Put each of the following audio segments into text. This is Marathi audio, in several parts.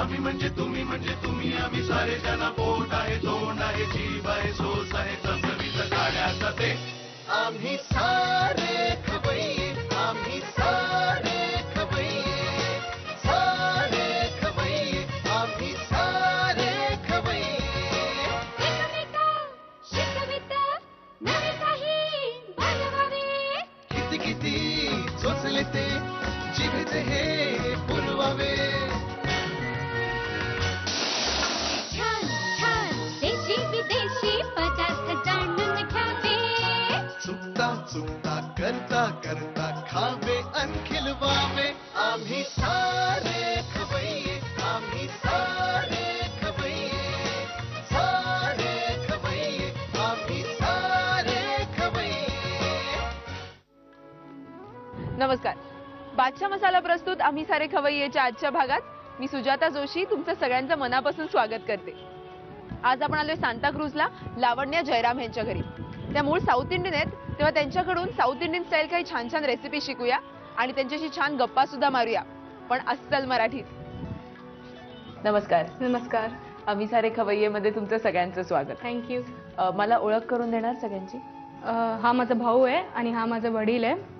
आम्ही म्हणजे तुम्ही आम्ही सारे ज्यांना पोट आहे तोंड आहे जीभ आहे सोस आहे चमचमीत गाड्याचा ते आम्ही सारे खवय्ये आम्ही सारे खवय्ये सारे खवय्ये आम्ही सारे खवय्ये एकमेका शिकवित नवे काही बनवावे किती किती चोचले ते जिभेचे हे पुरवावे छान छान देशी विदेशी पदार्थ जाणून घ्यावे चुकता चुकता करता करता खावे अन खिलवावे आम्ही सारे खवय्ये आम्ही सारे खवय्ये सारे खवय्ये आम्ही सारे खवय्ये नमस्कार. बादशाह मसाला प्रस्तुत आम्ही सारे खवय्येच्या आजच्या भागात मी सुजाता जोशी तुमचं सगळ्यांचं मनापासून स्वागत करते. आज आपण आलोय सांताक्रूजला लावण्या जयराम यांच्या घरी. त्या मूळ साऊथ इंडियन आहेत, तेव्हा त्यांच्याकडून साऊथ इंडियन स्टाईल काही छान छान रेसिपी शिकूया आणि त्यांच्याशी छान गप्पा सुद्धा मारूया, पण अस्सल मराठीत. नमस्कार. नमस्कार. आम्ही सारे खवय्येमध्ये तुमचं सगळ्यांचं स्वागत. थँक्यू. मला ओळख करून देणार सगळ्यांची? हा माझा भाऊ आहे आणि हा माझा वडील आहे.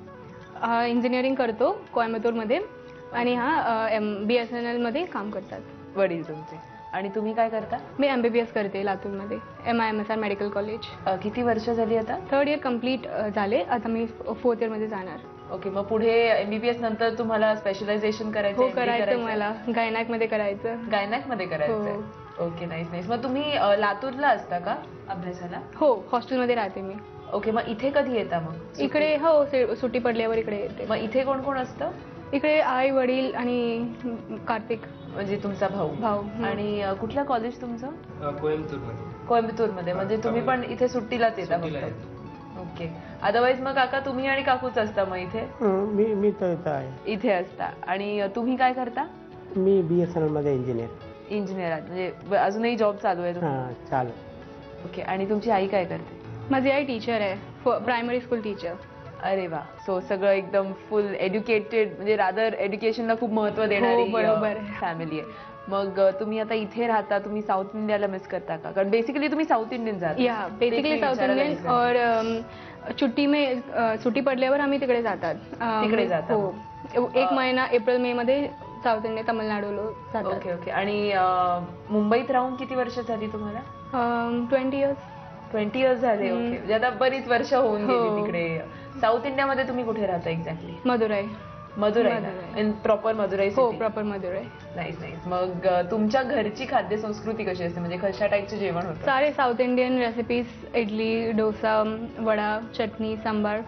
हा इंजिनिअरिंग करतो कोयंबतूरमध्ये आणि हा BSNL मध्ये काम करतात. वडील तुमचे. आणि तुम्ही काय करता? मी MBBS करते लातूरमध्ये MIMSR मेडिकल कॉलेज. किती वर्ष झाली आता? 3rd इयर कम्प्लीट झाले. आता मी 4th इयरमध्ये जाणार. ओके. मग पुढे MBBS नंतर तुम्हाला स्पेशलायझेशन करायचं? हो, करायचं मला. गायनॅकमध्ये करायचं. गायनॅकमध्ये करायचं? Okay, nice nice. मग तुम्ही लातूरला असता का अभ्यासाला? हो, हॉस्टेलमध्ये राहते मी. ओके. मग इथे कधी येता मग? इकडे हो, सुट्टी पडल्यावर इकडे येते. मग इथे कोण कोण असतं? इकडे आई वडील आणि कार्तिक म्हणजे तुमचा भाऊ. आणि कुठलं कॉलेज तुमचं? कोयंबतूरमध्ये. म्हणजे तुम्ही पण इथे सुट्टीलाच येता फक्त? ओके. अदरवाईज मग काका तुम्ही आणि काकूच असता मग इथे? मी तर इथं आहे. इथे असता. आणि तुम्ही काय करता? मी BSNL मध्ये इंजिनियर आहात म्हणजे अजूनही जॉब चालू आहे तुमचा? चालू. ओके. आणि तुमची आई काय करते? माझी आई टीचर आहे, प्रायमरी स्कूल टीचर. अरे वा. सो सगळं एकदम फुल एज्युकेटेड, म्हणजे रादर एज्युकेशनला खूप महत्व देणारी बरोबर फॅमिली आहे. मग तुम्ही आता इथे राहता, तुम्ही साऊथ इंडियाला मिस करता का? कारण बेसिकली तुम्ही साऊथ इंडियन जाता. या बेसिकली साऊथ इंडियन. और सुट्टी पडल्यावर आम्ही तिकडे जातात. तिकडे जाता? हो. 1 महिना एप्रिल मे मध्ये साऊथ इंडिया तामिळनाडूला जातात. Okay okay. आणि मुंबईत राहून किती वर्ष झाली तुम्हाला? 20 इयर्स. 20 इयर्स झाले. ओके. म्हणजे आता बरीच वर्ष होऊन गेली तिकडे. साऊथ इंडियामध्ये तुम्ही कुठे राहता exactly? Madurai. In proper Madurai? हो, प्रॉपर मदुराई. Nice nice. मग तुमच्या घरची खाद्य संस्कृती कशी असते, म्हणजे कशा टाईपचे जेवण होतं? सारे South Indian recipes, idli, dosa, vada, चटणी, सांबार.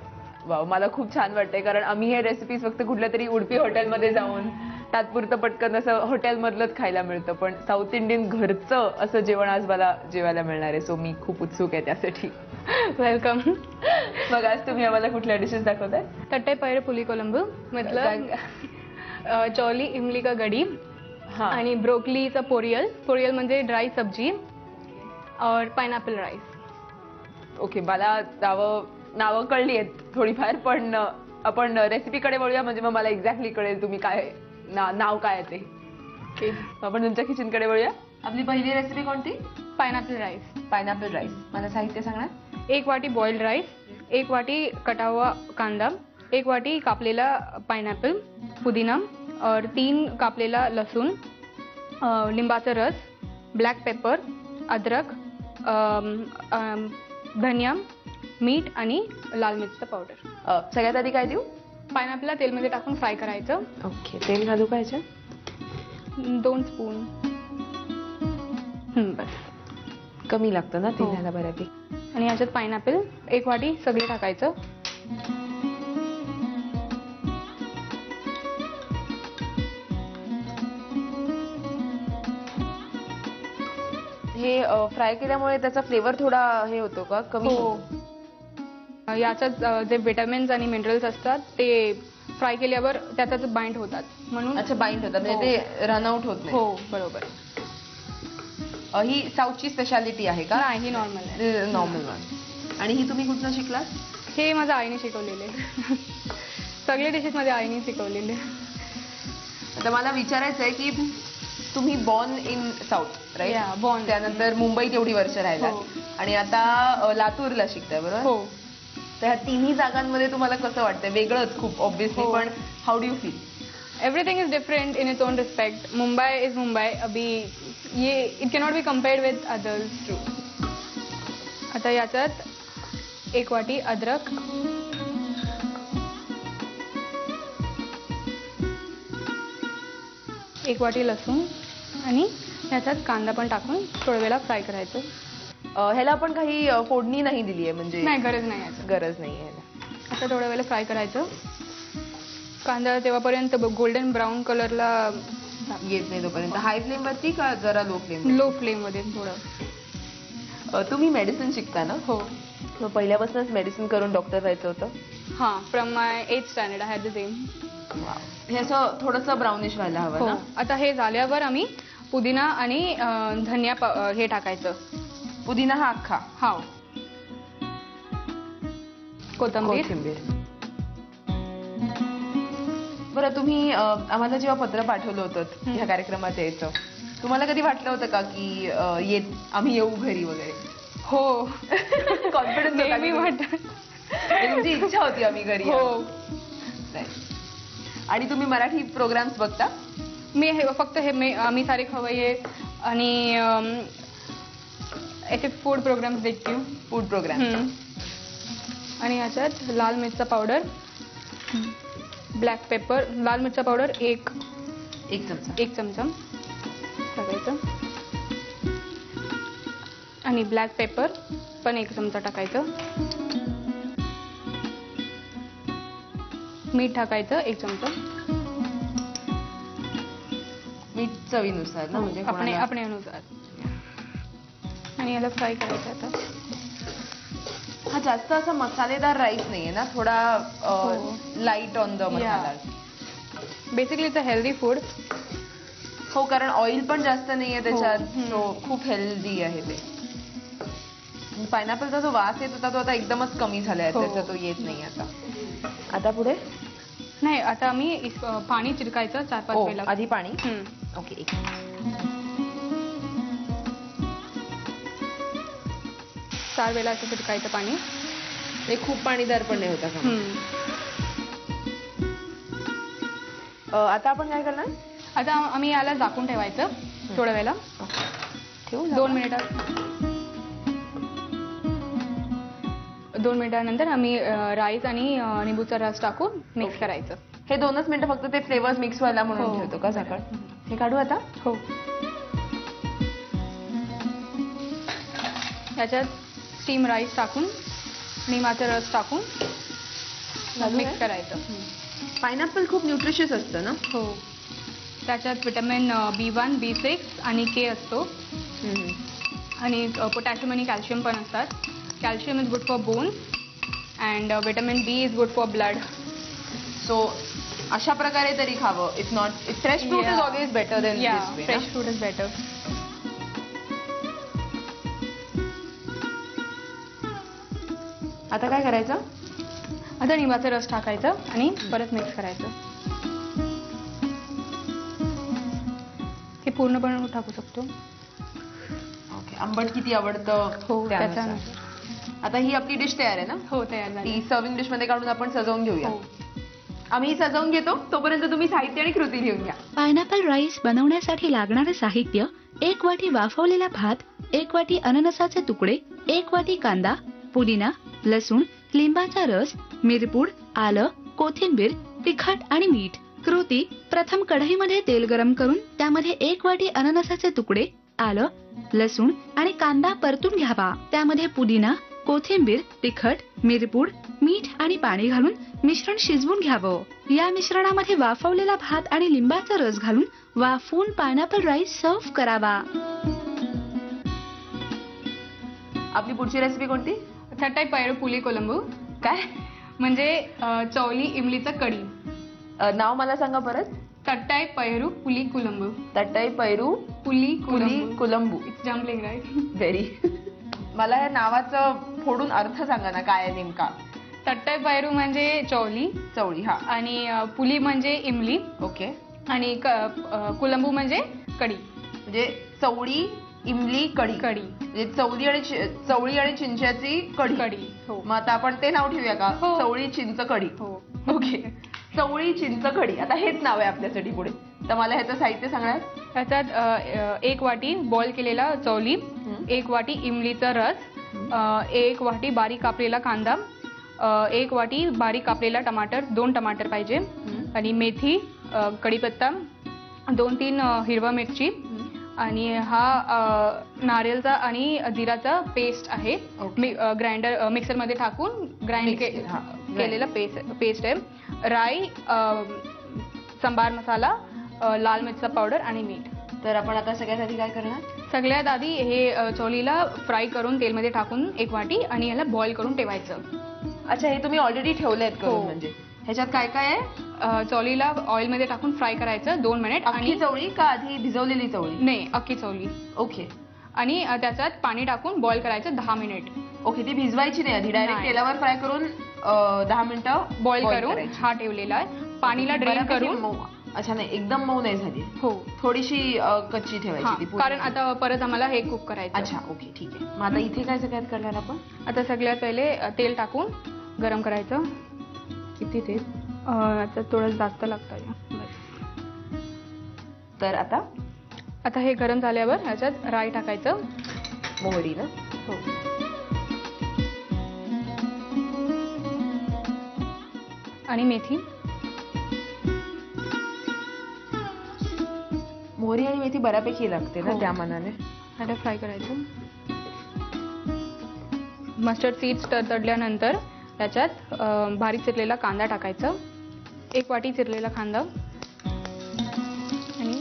वाव, मला खूप छान वाटतंय. कारण आम्ही हे रेसिपीज फक्त कुठल्या तरी उडपी हॉटेलमध्ये जाऊन तात्पुरतं पटकन असं हॉटेलमधलंच खायला मिळतं, पण साऊथ इंडियन घरचं असं जेवण आज मला जेवायला मिळणार आहे. सो मी खूप उत्सुक आहे त्यासाठी. वेलकम. मग आज तुम्ही आम्हाला कुठल्या डिशेस दाखवताय? तट्टे पैर पुली कोलंबू, मतलब चौली इमली का गडी आणि ब्रोकलीचा पोरियल म्हणजे ड्राई सब्जी और पाइनएप्पल राईस. ओके. मला नावं कळली आहेत थोडीफार, पण आपण रेसिपीकडे वळूया, म्हणजे मग मला एक्झॅक्टली कळेल तुम्ही काय नाव काय आहे ते. आपण तुमच्या किचनकडे वळूया. आपली पहिली रेसिपी कोणती? Pineapple rice. Pineapple rice. मला साहित्य सांगणार? 1 वाटी बॉइल्ड राईस, 1 वाटी कटा हुआ कांदा, 1 वाटी कापलेला पाइनएप्पल, पुदीना और 3 कापलेला लसूण, लिंबाचा रस, ब्लॅक पेपर, अद्रक, धनिया, मीठ आणि लाल मिरचीचं पावडर. सगळ्यात आधी काय देऊ? पाइनएप्पलला तेलमध्ये टाकून फ्राय करायचं. ओके. तेल घालू का याच्यात? 2 स्पून. बस. कमी लागतं ना तेल घ्यायला बऱ्यापैकी. आणि याच्यात पाइनएप्पल 1 वाटी सगळे टाकायचं. हे फ्राय केल्यामुळे त्याचा फ्लेवर थोडा हे होतो का, कमी? याच्यात जे विटामिन्स आणि मिनरल्स असतात ते फ्राय केल्यावर त्याच्यात बाइंड होतात म्हणून. अच्छा, बाइंड होतात म्हणजे ते रन आउट होत नाही. हो, बरोबर. ही साऊथची स्पेशालिटी आहे का? नाही, ही नॉर्मल आहे. Normal one. आणि ही तुम्ही कुठनं शिकलात? हे माझ्या आईने शिकवलेले. सगळे डिशेस माझ्या आईने शिकवलेले. आता मला विचारायचं आहे की तुम्ही born in south Yeah, right born. त्यानंतर मुंबईत एवढी वर्ष राहिला हो. आणि आता लातूरला शिकताय बरोबर हो. तर ह्या तिन्ही जागांमध्ये तुम्हाला कसं वाटतंय वेगळंच खूप ऑब्व्हियसली हो. पण how do you feel Everything is different in its own respect. Mumbai is Mumbai. अभी ये it cannot be compared with others too. आता याच्यात 1 वाटी अद्रक, एक वाटी लसूण आणि याच्यात कांदा पण टाकून थोड्या वेळा फ्राय करायचं. ह्याला आपण काही फोडणी नाही दिली आहे म्हणजे नाही, गरज नाही याचं. गरज नाही आहे आता थोड्या वेळा फ्राय करायचं. कांदा तेव्हापर्यंत गोल्डन ब्राऊन कलरला येत नाही तोपर्यंत हाय फ्लेम वरती का जरा लो फ्लेम लो फ्लेम मध्ये थोडं. तुम्ही मेडिसिन शिकता ना हो. मग पहिल्यापासूनच मेडिसिन करून डॉक्टर व्हायचं होतं हां, from my 8th standard I had the same. हे असं थोडंसं ब्राउनिश व्हायला हवं हो. ना आता हे झाल्यावर आम्ही पुदिना आणि धनिया हे टाकायचं. पुदिना हा अख्खा हा. कोथिंबीर. बरं तुम्ही आम्हाला जेव्हा पत्र पाठवलं होतं ह्या कार्यक्रमात यायचं तुम्हाला कधी वाटलं होतं का की आम्ही येऊ घरी वगैरे हो. कॉन्फिडन्स नेहमी वाटत. तुमची इच्छा होती आम्ही घरी हो. यावं. Nice. आणि तुम्ही मराठी प्रोग्राम्स बघता मी फक्त हे आम्ही सारे खवय्ये आणि याचे फूड प्रोग्राम्स देखते. फूड प्रोग्राम आणि याच्यात लाल मिरचा पावडर, ब्लॅक पेपर, लाल मिरचा पावडर एक चमचा टाकायचं आणि ब्लॅक पेपर पण 1 चमचा टाकायचं. मीठ टाकायचं 1 चमचा. मीठ चवीनुसार ना म्हणजे ਆਪਣੇ अनुसार. आणि याला फ्राय करायचं. आता हा जास्त असा मसालेदार राईस नाहीये ना थोडा light on the masala. Basically it's a healthy food. हो कारण ऑइल पण जास्त नाहीये त्याच्यात हो. सो खूप हेल्दी आहे ते. पायनॅपलचा जो वास येत होता तो आता एकदमच कमी झालाय हो. त्याचा तो येत नाही आता पुढे नाही. आता आम्ही पाणी चिरकायचं 4-5 वेळा. आधी पाणी ओके. 4 वेळा असं चिरकायचं पाणी. ते खूप पाणीदार पण नाही होता का? आता आपण काय करणार आता आम्ही याला झाकून ठेवायचं थोड्या वेळेला. ठेवू 2 मिनिटानंतर आम्ही राईस आणि निंबूचा रस टाकून मिक्स करायचं. हे 2च मिनिटं फक्त ते फ्लेवर्स मिक्स व्हायला म्हणून ठेवतो का सकाळ. हे काढू आता. हो. याच्यात स्टीम राईस टाकून निंबाचा रस टाकून मिक्स करायचं. पायनॅपल खूप न्यूट्रिशियस असतं ना. हो. त्याच्यात विटॅमिन B1, B6 आणि K असतो आणि पोटॅशियम आणि कॅल्शियम पण असतात. Calcium is good for bones and vitamin B is good for blood. So अशा प्रकारे तरी खावं. It's not fresh fruit is always better than this way. Fresh fruit is better. आता काय करायचं. आता निंबाचा रस टाकायचं आणि परत मिक्स करायचं. हे पूर्णपणे टाकू शकतो. ओके. आंबट किती आवडतं हो त्यानुसार. आता ही आपली डिश तयार आहे ना. हो तयार झाली. ती सर्विंग डिश मध्ये काढून आपण सजवून घेऊया. हो. आम्ही सजवून घेतो तोपर्यंत तुम्ही साहित्य आणि कृती लिहून घ्या. पायनॅपल राईस बनवण्यासाठी लागणारे साहित्य 1 वाटी वाफवलेला भात, 1 वाटी अननसाचे तुकडे, 1 वाटी कांदा, पुदिना, लसूण, लिंबाचा रस, मिरपूड, आलं, कोथिंबीर, तिखट आणि मीठ. कृती. प्रथम कढईमध्ये तेल गरम करून त्यामध्ये 1 वाटी अननसाचे तुकडे, आलं, लसूण आणि कांदा परतून घ्यावा. त्यामध्ये पुदिना, कोथिंबीर, तिखट, मिरपूड, मीठ आणि पाणी घालून मिश्रण शिजवून घ्यावं. या मिश्रणामध्ये वाफवलेला भात आणि लिंबाचा रस घालून वाफवून पायनॅपल राईस सर्व्ह करावा. आपली पुढची रेसिपी कोणती. थट्टाई पैरू पुली कोलंबू. काय म्हणजे चवली इमलीचं कढी. नाव मला सांगा परत. Thattai payaru puli kulambu. Thattai payaru puli kulambu. It's jumbling right. Very. मला या नावाचं फोडून अर्थ सांगा ना काय आहे नेमका. थट्टाई पैरू म्हणजे चवली हा. आणि पुली म्हणजे इमली. ओके. आणि कोलंबू म्हणजे कढी म्हणजे चवळी इमली कढी कढी म्हणजे चवळी आणि चिंच्याची कढी. कढी हो मग आता आपण ते नाव ठेवूया का? हो. चवळी चिंच कढी. हो ओके, चवळी चिंच कढी. आता हेच नाव आहे आपल्यासाठी पुढे. तर मला ह्याचं साहित्य सांगणार? त्याच्यात 1 वाटी बॉईल केलेला चवली, 1 वाटी इमलीचा रस, 1 वाटी बारीक कापलेला कांदा, 1 वाटी बारीक कापलेला टमाटर, 2 टमाटर पाहिजे, आणि मेथी, कढीपत्ता, 2-3 हिरवा मिरची, आणि हा नारळचा आणि जिराचा पेस्ट आहे. मिक्सरमध्ये टाकून ग्राइंड केलेला पेस्ट आहे. राई, सांबार मसाला, लाल मिरचा पावडर आणि मीठ. तर आपण आता सगळ्यात आधी काय करणार? सगळ्यात आधी हे चवलीला फ्राय करून तेलमध्ये टाकून 1 वाटी आणि याला बॉईल करून ठेवायचं. अच्छा, हे तुम्ही ऑलरेडी ठेवलेत करून? हो. म्हणजे ह्याच्यात काय काय आहे? चवलीला ऑइलमध्ये टाकून फ्राय करायचं 2 मिनिट. अख्खी चवळी का आधी भिजवलेली चवळी? नाही, अख्खी चवली. ओके. आणि त्याच्यात पाणी टाकून बॉईल करायचं 10 मिनिट. ओके, ती भिजवायची नाही आधी, डायरेक्ट नाही. तेलावर फ्राय करून 10 मिनिटं बॉईल करून करायची. हा ठेवलेला आहे. पाणीला ड्रेन बऱ्यापैकी करून. मऊ. अच्छा, नाही एकदम मऊ नाही झाली, हो थोडीशी कच्ची हा, ठेवायची ती पूर्ण. कारण आता परत आम्हाला हे कुक करायचं. अच्छा, ओके, ठीक आहे. मग आता इथे काय सगळ्यात करणार आपण? आता सगळ्यात पहिले तेल टाकून गरम करायचं. किती तेल? आता थोडं जास्त लागतं. तर आता आता हे गरम झाल्यावर ह्याच्यात राई टाकायचं. मोहरी ना? हो. आणि मेथी. मोहरी आणि मेथी बऱ्यापैकी लागते ना हो. त्या मानाने. आता फ्राय करायचं. मस्टर्ड सीड्स तडल्यानंतर त्याच्यात बारीक चिरलेला कांदा टाकायचा. 1 वाटी चिरलेला कांदा आणि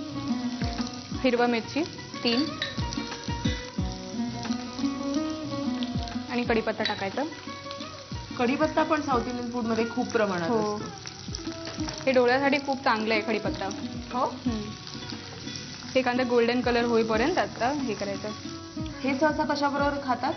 हिरवा मिरची 3 आणि कढीपत्ता टाकायचा. कढीपत्ता पण साऊथ इंडियन फूड मध्ये खूप प्रमाणात हो. असतो. हे डोळ्यासाठी खूप चांगलं आहे कढीपत्ता. हो. हे कांदा गोल्डन कलर होईपर्यंत आता हे करायचं. हे सहसा कशाबरोबर खातात?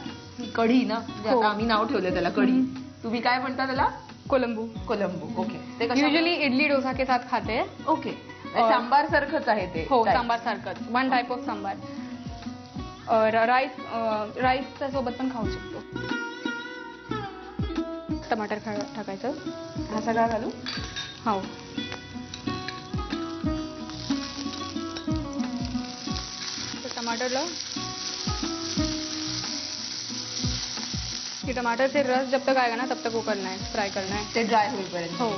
कढी ना, म्हणजे हो. आता आम्ही नाव ठेवलं त्याला कढी. तुम्ही काय म्हणता त्याला? कोलंबू. कोलंबू. ओके. ते युजली इडली डोसा के साथ खाते हैं. ओके. सांबार सारखंच आहे ते. हो, Right. सांबार सारखंच. 1 टाइप ऑफ सांबार. राईसच्या सोबत पण खाऊ शकतो. टमाटर टाकायचं. हा सगळा घालू? हो. टमाटरला टमाटर से रस जब तक आएगा ना तब तक वो करना है, फ्राय करना है. ते ड्राय होईपर्यंत. हो.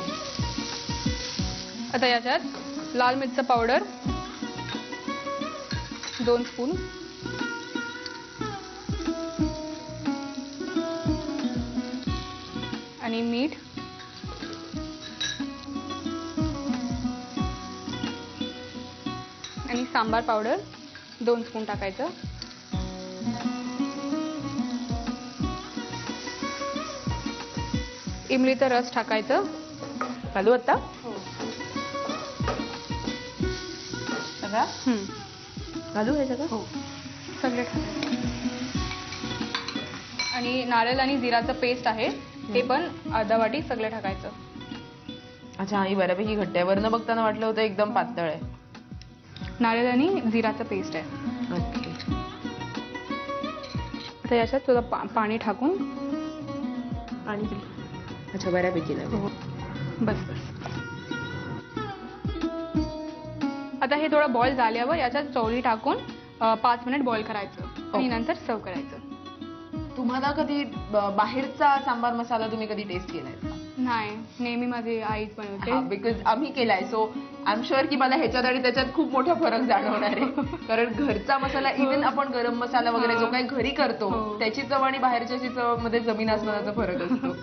आता याच्यात लाल मिरचा पावडर 2 स्पून, आणि मीठ, आणि सांबार पावडर 2 स्पून टाकायचं. इमलीचा रस टाकायचं. घालू आता? सगळा घालू हे सगळं? हो, सगळे टाकायचं. आणि नारळ आणि जिराचं पेस्ट आहे ते पण अर्धा वाटी सगळं टाकायचं. अच्छा, ही बऱ्यापैकी घट्ट आहे. वरनं बघताना वाटलं होतं एकदम पातळ आहे. नारळ आणि जिराचं पेस्ट आहे. ओके. आता याच्यात थोडं पाणी टाकून. आणि अच्छा, बऱ्यापैकी नाही. बस बस. आता हे थोडं बॉईल झाल्यावर याच्यात चवळी टाकून 5 मिनिट बॉईल करायचं आणि नंतर सर्व करायचं. तुम्हाला कधी बाहेरचा सांबार मसाला तुम्ही कधी टेस्ट केलाय का? नाही, नेहमी माझी आईच बनवते. बिकॉज आम्ही केलाय, सो आय एम शुअर की मला ह्याच्यात आणि त्याच्यात खूप मोठा फरक जाणवणार आहे. कारण घरचा मसाला, इव्हन आपण गरम मसाला वगैरे जो काही घरी करतो त्याची चव आणि बाहेरच्याची चव मध्ये जमीन आसमानाचा फरक असतो.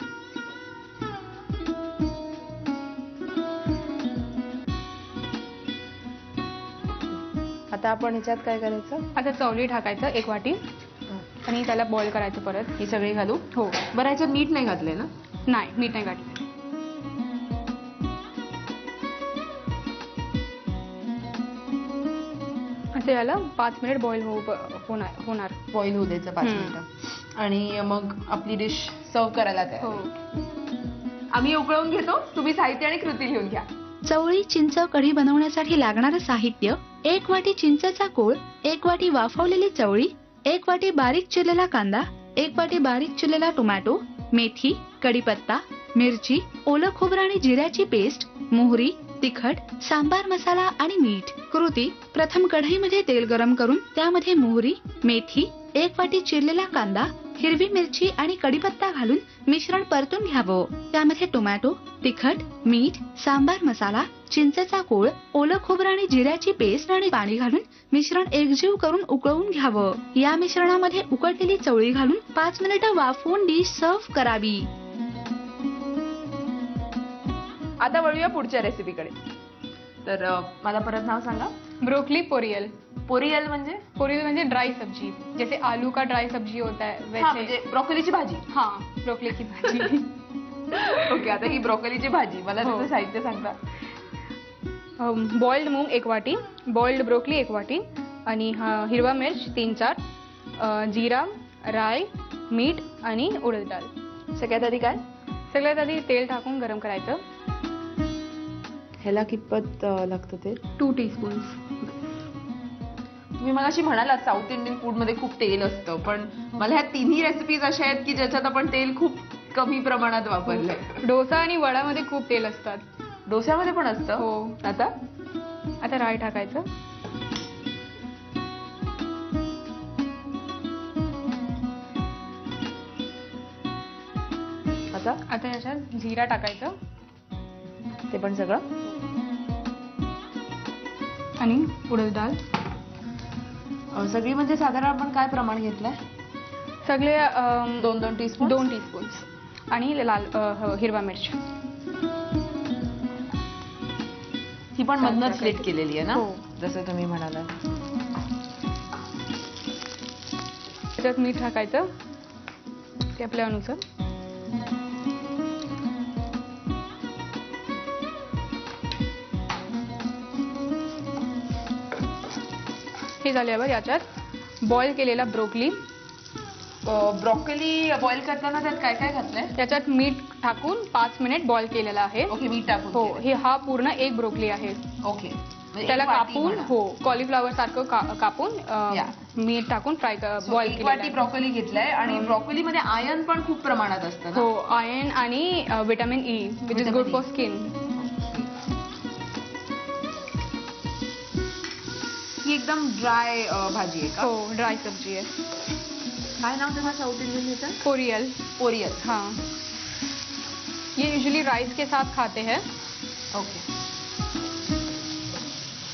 आता आपण ह्याच्यात काय करायचं? आता चवळी टाकायचं 1 वाटी आणि त्याला बॉईल करायचं परत. ही सगळी घालू? हो. बरं, ह्याच्यात मीठ नाही घातलंय ना? नाही, मीठ नाही घातलं. आता याला 5 मिनिट बॉईल होणार. बॉईल होऊ द्यायचं 5 मिनिटं. आणि मग आपली डिश सर्व करायला तयार. हो. आम्ही उकळवून घेतो, तुम्ही साहित्य आणि कृती लिहून घ्या. चवळी चिंच कढी बनवण्यासाठी लागणारं साहित्य: 1 वाटी चिंचेचा कोळ, 1 वाटी वाफवलेली चवळी, 1 वाटी बारीक चिरलेला कांदा, 1 वाटी बारीक चिरलेला टोमॅटो, मेथी, कढीपत्ता, मिरची, ओलं खोबरं आणि जिऱ्याची पेस्ट, मोहरी, तिखट, सांबार मसाला आणि मीठ. कृती: प्रथम कढईमध्ये तेल गरम करून त्यामध्ये मोहरी, मेथी, 1 वाटी चिरलेला कांदा, हिरवी मिरची आणि कढीपत्ता घालून मिश्रण परतून घ्यावं. त्यामध्ये टोमॅटो, तिखट, मीठ, सांबार मसाला, चिंचेचा कोळ, ओलं खोबरं आणि जिऱ्याची पेस्ट आणि पाणी घालून मिश्रण एकजीव करून उकळवून घ्यावं. या मिश्रणामध्ये उकळलेली चवळी घालून 5 मिनिटं वाफवून डिश सर्व्ह करावी. आता वळूया पुढच्या रेसिपीकडे. तर मला परत नाव सांगा. ब्रोकली पोरियल. पोरियल म्हणजे? पोरियल म्हणजे ड्राई सब्जी, जैसे आलू का ड्राई सब्जी होता है हा, वैसे. म्हणजे ब्रोकोलीची भाजी. हाँ, ब्रोकली की भाजी. ओके, आता ही ब्रोकोलीची भाजी. मला हो. त्याचं साहित्य सांगता. बॉइल्ड मूग 1 वाटी, बॉइल्ड ब्रोकली 1 वाटी आणि हिरवा मिर्च 3-4, जिरा, राई, मीठ आणि उडद डाळ. सगळ्यात आधी काय? सगळ्यात आधी तेल टाकून गरम करायचं. ह्याला कितपत लागतं ते? 2 टीस्पून्स. तुम्ही मगाशी म्हणालात साऊथ इंडियन फूड मध्ये खूप तेल असतं, पण मला ह्या तिन्ही रेसिपीज अशा आहेत की ज्याच्यात आपण तेल खूप कमी प्रमाणात वापरलंय. डोसा आणि वडामध्ये खूप तेल असतात. डोस्यामध्ये पण असतं? हो. आता राई टाकायचं. आता याच्यात जिरा टाकायचं. ते पण सगळं? आणि उडद डाळ. सगळी म्हणजे साधारण आपण काय प्रमाण घेतलंय? सगळे 2 टीस्पून. 2 टीस्पून्स. आणि लाल हिरवा मिर्च. ही पण मधनं स्प्लिट केलेली आहे ना? हो. जसं तुम्ही म्हणाला. त्याच्यात मीठ टाकायचं ते आपल्या अनुसार. हे झाल्यावर याच्यात बॉईल केलेला ब्रोकली. ब्रोकोली बॉईल करताना त्यात काय काय घातलंय? त्याच्यात मीठ टाकून 5 मिनिट बॉईल केलेला आहे. ओके, मीठ टाकून. हो. हे हा पूर्ण 1 ब्रोकली आहे. ओके. त्याला कापून, हो, कॉलीफ्लॉवर सारखं कापून मीठ टाकून फ्राय बॉईल 1 वाटी ब्रोकोली घेतलंय. आणि ब्रोकोली मध्ये आयर्न पण खूप प्रमाणात असतं ना? हो, आयर्न आणि vitamin E, which is good for skin. ही एकदम ड्राय भाजी आहे का? हो, ड्राई सब्जी आहे. काय नाव तेव्हा साउथ इंडियन ह्याचं? पोरियल. पोरियल. हाँ, ये यूजुअली राइस के साथ खाते हैं. ओके.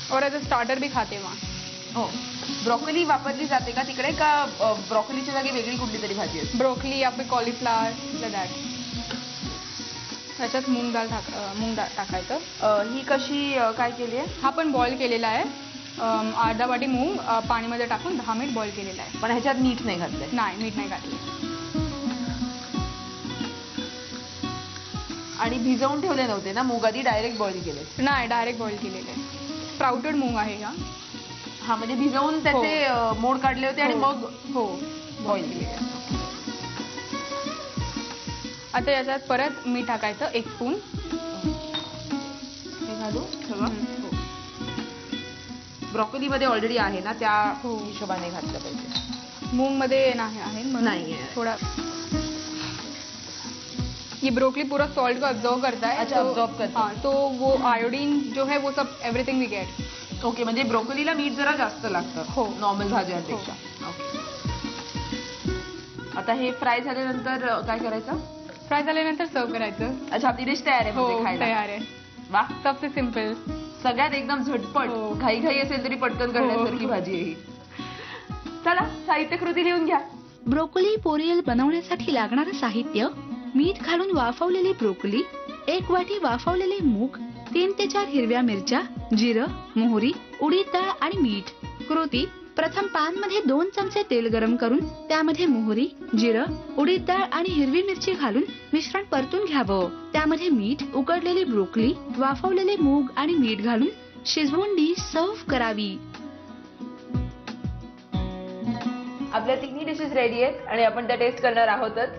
और एज अ स्टार्टर भी खाते हैं वहाँ. हो. ब्रोकोली वापरली जाते का तिकडे, का ब्रोकोलीच्या जागी वेगळी कुठली तरी भाजी असते? ब्रोकली या फिर कॉलीफ्लावर, लाइक दॅट. त्याच्यात मूग डाळ टाकायचं. ही कशी काय केली आहे? हा पण बॉईल केलेला आहे. अर्धा वाटी मूग पाणीमध्ये टाकून 10 मिनिट बॉईल केलेला आहे. पण ह्याच्यात मीठ नाही घातलंय? नाही, मीठ नाही घातलं. आणि भिजवून ठेवले नव्हते ना मूग आधी? डायरेक्ट बॉईल केले? नाही, डायरेक्ट बॉईल केलेले. स्प्राउटेड मूग आहे हा. हा, म्हणजे भिजवून त्याचे मोड काढले होते आणि मग हो बॉईल केले. आता याच्यात परत मीठ टाकायचं 1 स्पून. हे घालू सगळं? ब्रोकोली मध्ये ऑलरेडी आहे ना, त्या हिशोबाने घातलं पाहिजे. मूंग मध्ये नाही आहे नहीं है थोड़ा. ये ब्रोकली पूरा सॉल्ट को अब्जॉर्ब करता है. अच्छा, अब्जॉर्ब करता है. हाँ, तो वो आयोडीन जो है वो सब एवरीथिंग वी गेट. ओके, म्हणजे ब्रोकोलीला मीठ जरा जास्त लागतं. हो. नॉर्मल भाज्यांपेक्षा. ओके. आता हे फ्राय झाल्यानंतर काय करायचं? फ्राय झाल्यानंतर सर्व करायचं. अच्छा, आपली डिश तयार आहे हो, म्हणजे खायला? तयार आहे. वा, सबसे सिंपल. सगळ्यात एकदम झटपट. हो. घाई घाई असेल तरी पटकन करण्यासारखी भाजी आहे ही. चला, साहित्य कृती लिहून घ्या. ब्रोकोली पोरियल बनवण्यासाठी लागणारं साहित्य: मीठ घालून वाफवलेली ब्रोकोली, 1 वाटी वाफवलेले मूग, 3 ते 4 हिरव्या मिरच्या, जिरं, मोहरी, उडीद डाळ आणि मीठ. कृती: प्रथम पॅन मध्ये 2 चमचे तेल गरम करून त्यामध्ये मोहरी, जिरं, उडीद डाळ आणि हिरवी मिरची घालून मिश्रण परतून घ्यावं. त्यामध्ये मीठ, उकडलेली ब्रोकोली, वाफवलेले मूग आणि मीठ घालून शिजवून डिश सर्व्ह करावी. आपल्या तिन्ही डिशेस रेडी आहेत आणि आपण त्या टेस्ट करणार आहोतच.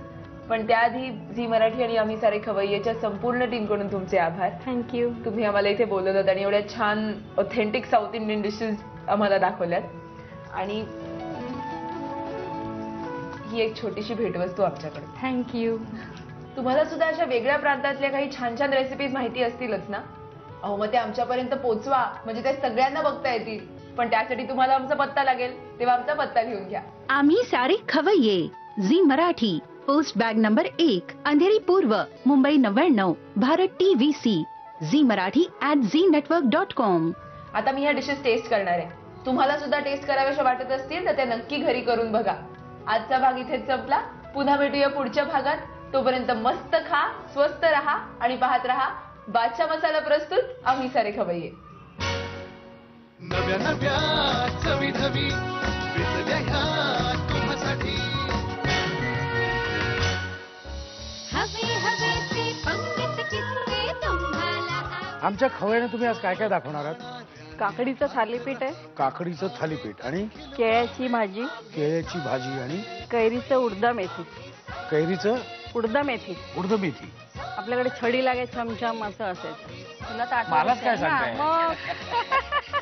पण त्याआधी झी मराठी आणि आम्ही सारे खवय्येच्या संपूर्ण टीमकडून तुमचे आभार. थँक्यू. तुम्ही आम्हाला इथे बोलवलं आणि एवढ्या छान ऑथेंटिक साऊथ इंडियन डिशेस आम्हाला दाखवल्यात. आणि ही एक छोटीशी भेटवस्तू आमच्याकडे. थँक्यू. तुम्हाला सुद्धा अशा वेगळ्या प्रांतातल्या काही छान छान रेसिपीज माहिती असतीलच ना? अहो मग ते आमच्यापर्यंत पोचवा, म्हणजे ते सगळ्यांना बघता येतील. पण त्यासाठी तुम्हाला आमचा पत्ता लागेल, तेव्हा आमचा पत्ता लिहून घ्या. आम्ही सारे खवय्ये, Zee Marathi, post bag number 1, Andheri पूर्व, Mumbai 99, Bharat TVC, Zee Marathi @znetwork.com. आता मी ह्या डिशेस टेस्ट करणार आहे. तुम्हाला सुद्धा टेस्ट कराव्याशा वाटत असतील तर त्या नक्की घरी करून बघा. आजचा भाग इथेच संपला. पुन्हा भेटूया पुढच्या भागात. तोपर्यंत मस्त खा, स्वस्त रहा आणि पाहत रहा बादशाह मसाला प्रस्तुत आम्ही सारे खवय्ये. नव्या नव्या चवी धवी विसरल्या ह्या तुम्हासाठी. हवे हवेचे पंगत किस्से तुम्हाला आमच्या खवय्याने तुम्ही आज काय काय दाखवणार आहात? काकडीचं थालीपीठ आहे, काकडीचं थालीपीठ आणि केळ्याची भाजी, केळ्याची भाजी आणि कैरीचं उडदा मेथी. कैरीचं उडदा मेथी उडद मेथी. आपल्याकडे छडी लागे छमछम असं असेल. तुला मलाच काय सांगताय? मग